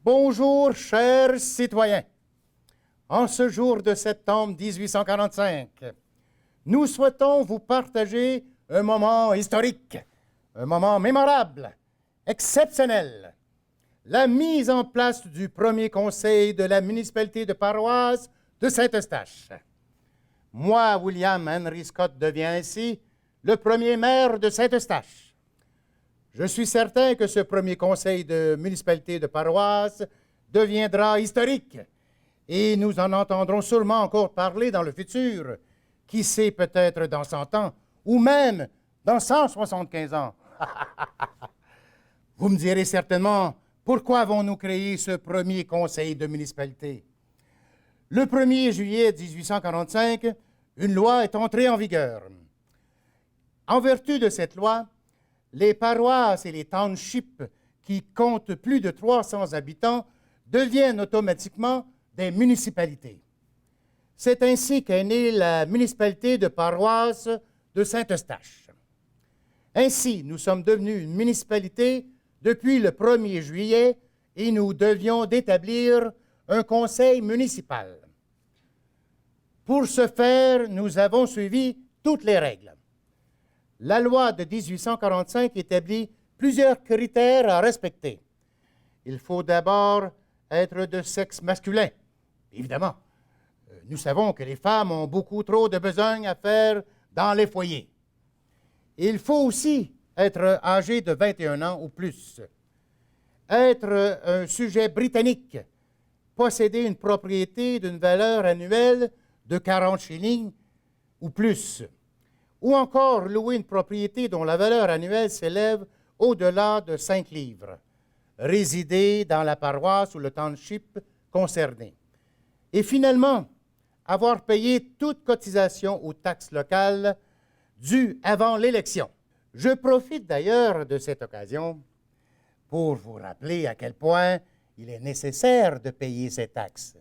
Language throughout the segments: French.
Bonjour, chers citoyens. En ce jour de septembre 1845, nous souhaitons vous partager un moment historique, un moment mémorable, exceptionnel. La mise en place du premier conseil de la municipalité de Paroisse de Saint-Eustache. Moi, William Henry Scott, deviens ainsi le premier maire de Saint-Eustache. Je suis certain que ce premier conseil de municipalité de Paroisse deviendra historique et nous en entendrons sûrement encore parler dans le futur. Qui sait, peut-être dans 100 ans ou même dans 175 ans. Vous me direz certainement, pourquoi avons-nous créé ce premier conseil de municipalité? Le 1er juillet 1845, une loi est entrée en vigueur. En vertu de cette loi, les paroisses et les townships qui comptent plus de 300 habitants deviennent automatiquement des municipalités. C'est ainsi qu'est née la municipalité de Paroisse de Saint-Eustache. Ainsi, nous sommes devenus une municipalité depuis le 1er juillet et nous devions d'établir un conseil municipal. Pour ce faire, nous avons suivi toutes les règles. La loi de 1845 établit plusieurs critères à respecter. Il faut d'abord être de sexe masculin, évidemment. Nous savons que les femmes ont beaucoup trop de besogne à faire dans les foyers. Il faut aussi être âgé de 21 ans ou plus, être un sujet britannique, posséder une propriété d'une valeur annuelle de 40 shillings ou plus, ou encore louer une propriété dont la valeur annuelle s'élève au-delà de 5 livres, résider dans la paroisse ou le township concerné. Et finalement, avoir payé toute cotisation ou taxe locale due avant l'élection. Je profite d'ailleurs de cette occasion pour vous rappeler à quel point il est nécessaire de payer ces taxes.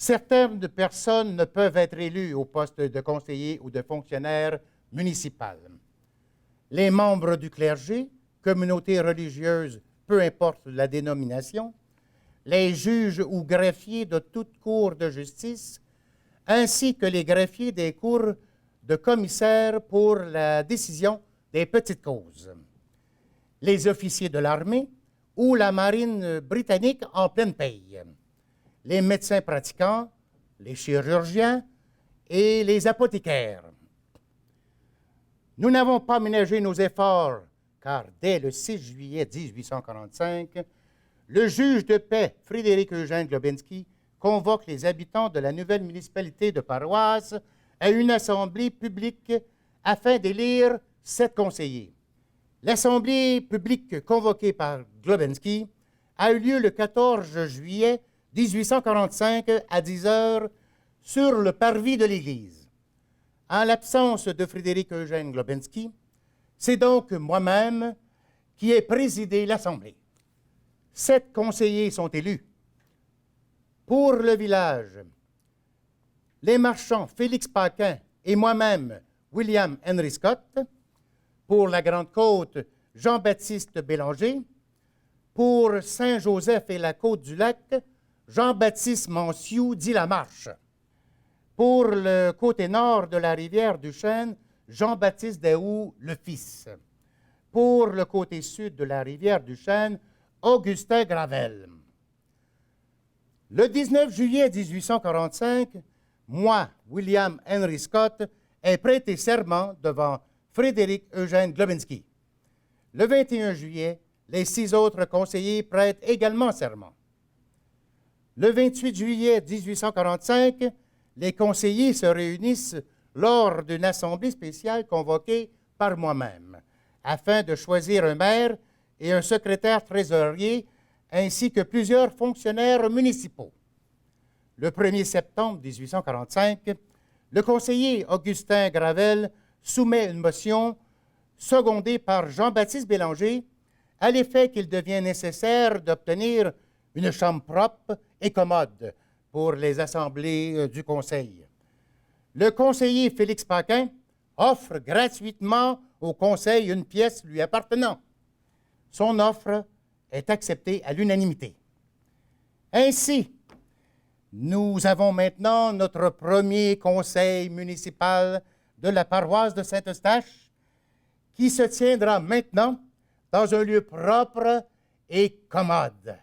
Certaines personnes ne peuvent être élues au poste de conseiller ou de fonctionnaire municipal. Les membres du clergé, communautés religieuses, peu importe la dénomination, les juges ou greffiers de toute cour de justice, ainsi que les greffiers des cours de commissaires pour la décision des petites causes, les officiers de l'armée ou la marine britannique en pleine paye, les médecins pratiquants, les chirurgiens et les apothicaires. Nous n'avons pas ménagé nos efforts, car dès le 6 juillet 1845, le juge de paix, Frédéric-Eugène Globensky, convoque les habitants de la nouvelle municipalité de Paroisse à une assemblée publique afin d'élire 7 conseillers. L'assemblée publique convoquée par Globensky a eu lieu le 14 juillet 1845 à 10 heures sur le parvis de l'église. En l'absence de Frédéric-Eugène Globensky, c'est donc moi-même qui ai présidé l'assemblée. 7 conseillers sont élus. Pour le village, les marchands Félix Paquin et moi-même, William Henry Scott. Pour la Grande-Côte, Jean-Baptiste Bélanger. Pour Saint-Joseph et la Côte-du-Lac, Jean-Baptiste Manciou dit la marche. Pour le côté nord de la rivière du Chêne, Jean-Baptiste Daou le fils. Pour le côté sud de la rivière du Chêne, Augustin Gravel. Le 19 juillet 1845, moi, William Henry Scott, ai prêté serment devant Frédéric-Eugène Globensky. Le 21 juillet, les 6 autres conseillers prêtent également serment. Le 28 juillet 1845, les conseillers se réunissent lors d'une assemblée spéciale convoquée par moi-même, afin de choisir un maire et un secrétaire trésorier, ainsi que plusieurs fonctionnaires municipaux. Le 1er septembre 1845, le conseiller Augustin Gravel soumet une motion secondée par Jean-Baptiste Bélanger à l'effet qu'il devient nécessaire d'obtenir une chambre propre et commode pour les assemblées du conseil. Le conseiller Félix Paquin offre gratuitement au conseil une pièce lui appartenant. Son offre est accepté à l'unanimité. Ainsi, nous avons maintenant notre premier conseil municipal de la paroisse de Saint-Eustache qui se tiendra maintenant dans un lieu propre et commode.